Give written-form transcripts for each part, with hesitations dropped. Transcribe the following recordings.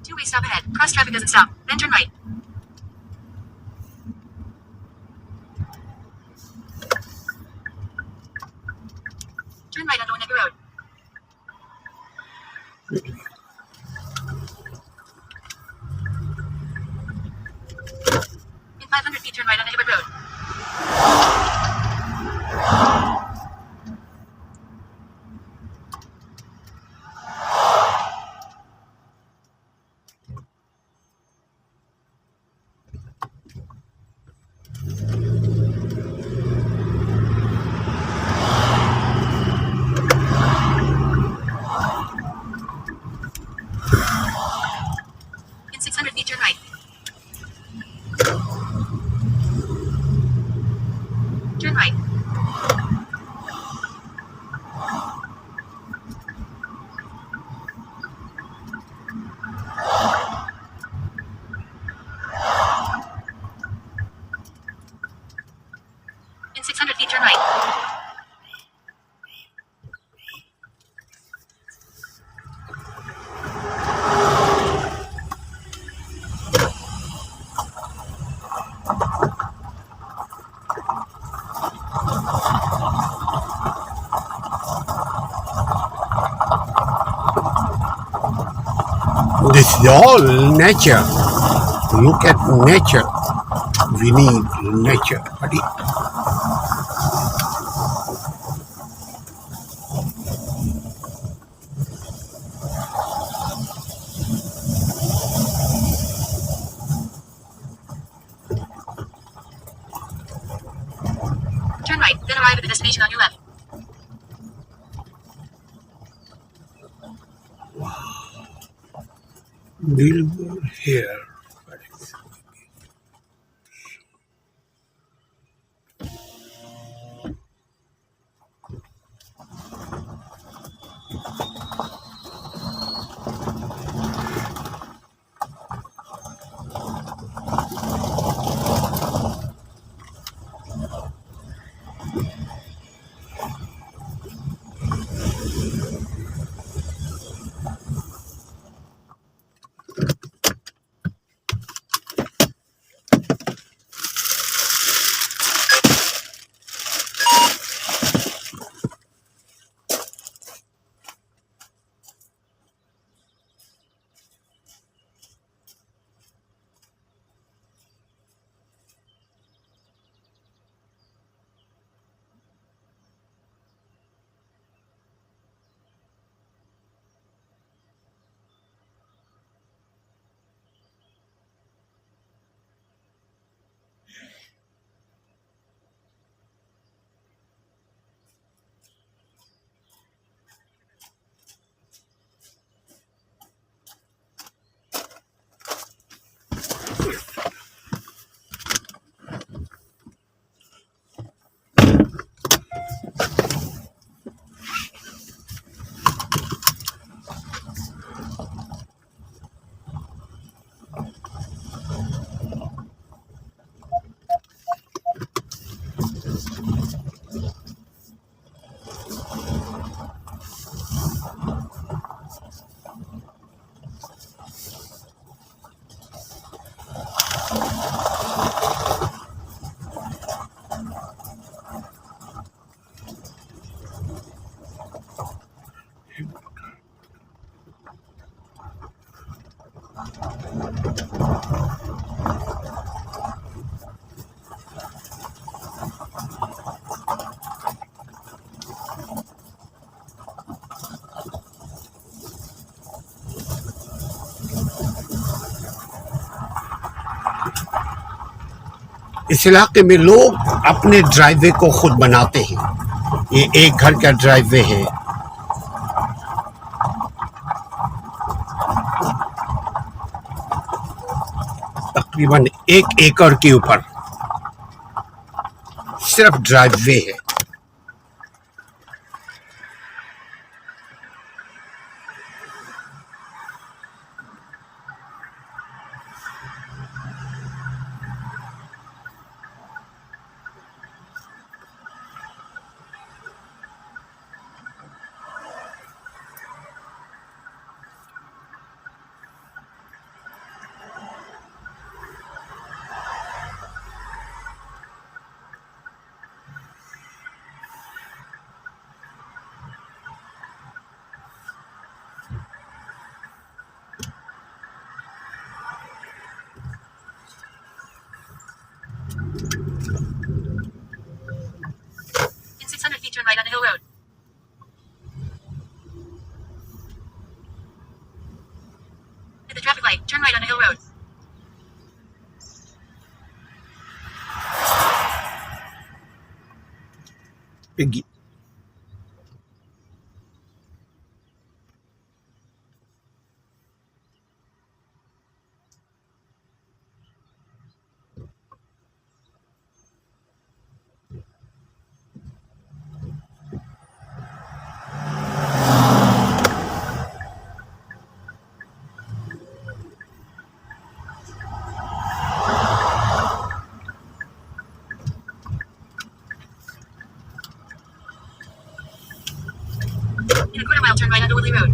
Two-way stop ahead. Cross traffic doesn't stop. Then turn right. Turn right onto Onega Road. In 500 feet, turn right on Hibbert Road. In 600 feet, turn right. Turn right. In 600 feet, turn right. This is all nature. Look at nature. We need nature, buddy. Turn right, then arrive at the destination on your left. Billboard here. इस इलाके में लोग अपने driveway को खुद बनाते हैं। ये एक घर का ड्राइवे है। तकरीबन 1 एकड़ के ऊपर सिर्फ ड्राइवे है। In 600 feet, turn right on Hill Road. At the traffic light, turn right on Hill Road. Piggy. In a quarter mile, turn right onto Woodley Road.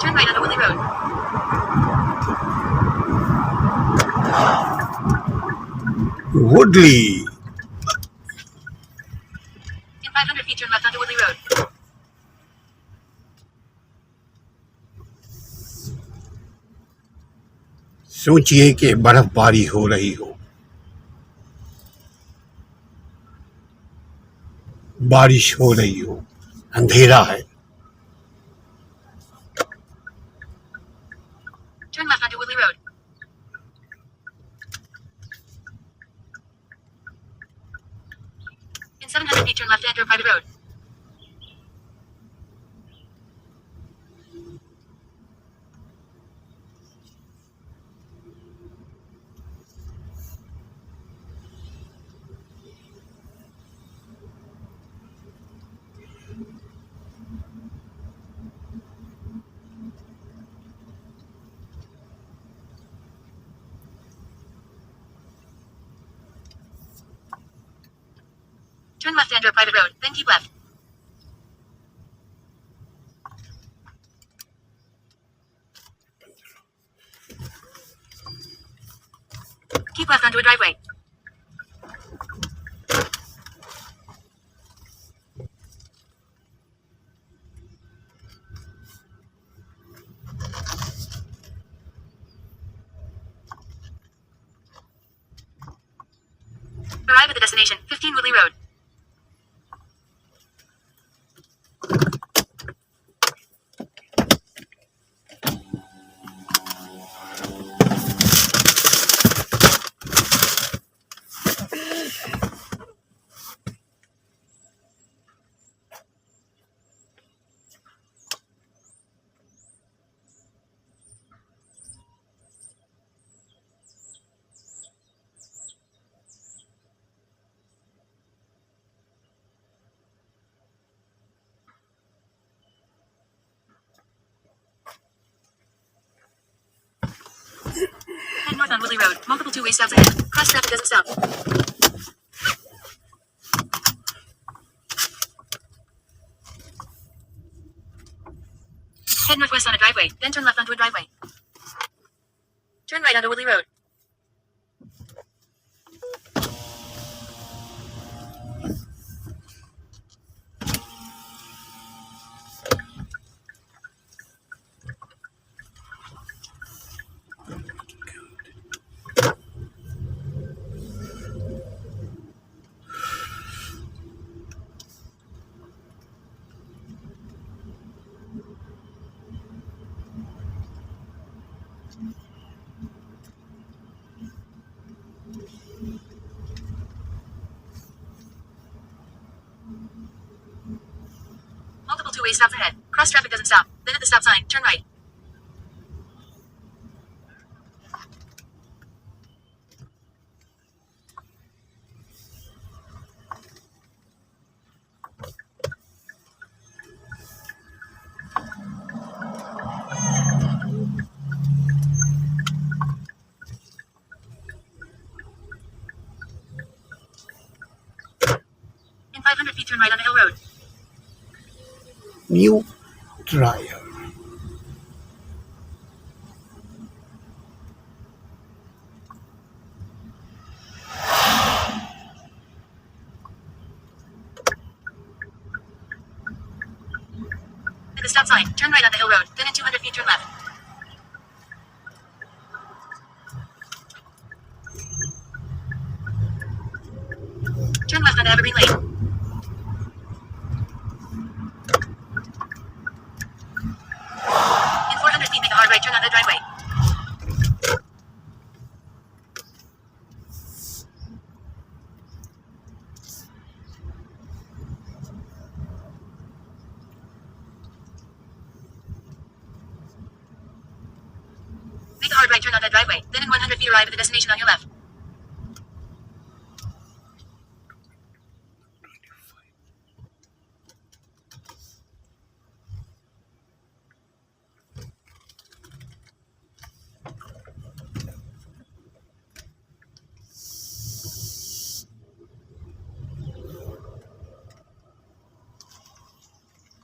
Turn right onto Woodley Road. Woodley. In 500 feet, turn left onto Woodley Road. सोचिए कि बर्फबारी हो रही हो, बारिश हो रही हो, अंधेरा है। Turn left onto Woodley Road. In 700 feet, turn left to enter a private road. Turn left to enter a private road, then keep left. Keep left onto a driveway. Arrive at the destination, 15 Woodley Road. Head north on Woodley Road. Multiple two-way stops ahead. Cross traffic doesn't stop. Head Head northwest on a driveway, then turn left onto a driveway. Turn right onto Woodley Road. Multiple two-way stops ahead. Cross traffic doesn't stop. Then at the stop sign, turn right. In 500 feet, turn right on the Hill Road. New trial. At the stop sign, turn right on the Hill Road. Then in 200 feet, turn left. Turn left onto Evergreen Lane. In 400 feet, make a hard right turn on the driveway. Make a hard right turn on that driveway. Then in 100 feet, arrive at the destination on your left.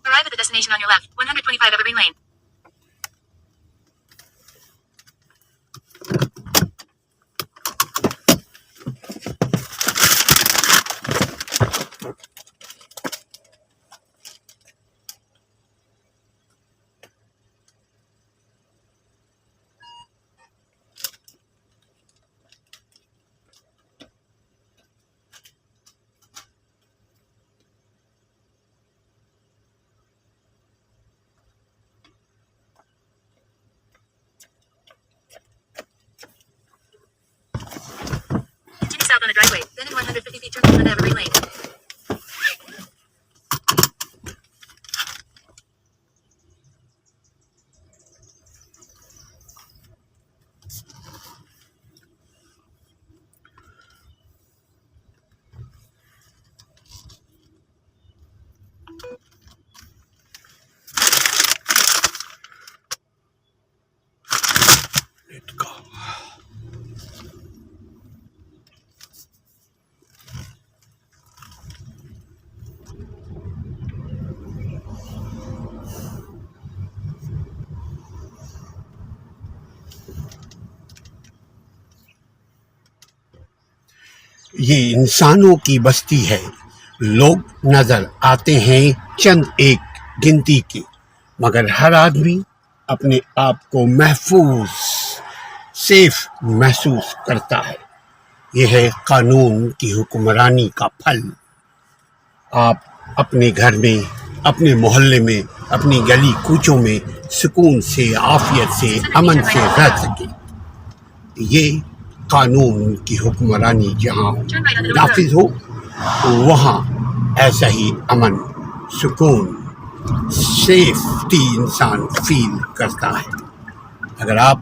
Arrive at the destination on your left. 125 Evergreen Lane. Continue south on the driveway. Then in 150 feet, turn left onto Evergreen Lane. Let go. ये इंसानों की बस्ती है। लोग नजर आते हैं चंद एक गिनती के, मगर हर आदमी अपने आप को महफूज, सेफ महसूस करता है। यह है कानून की हुक्मरानी का फल। आप अपने घर में, अपने मोहल्ले में, अपनी गली कूचों में सुकून से, आफियत से, अमन से रह सके। ये कानून की हुक्मरानी जहाँ नाफिज हो, वहाँ ऐसा ही अमन, सुकून, सेफ्टी इंसान फील करता है। अगर आप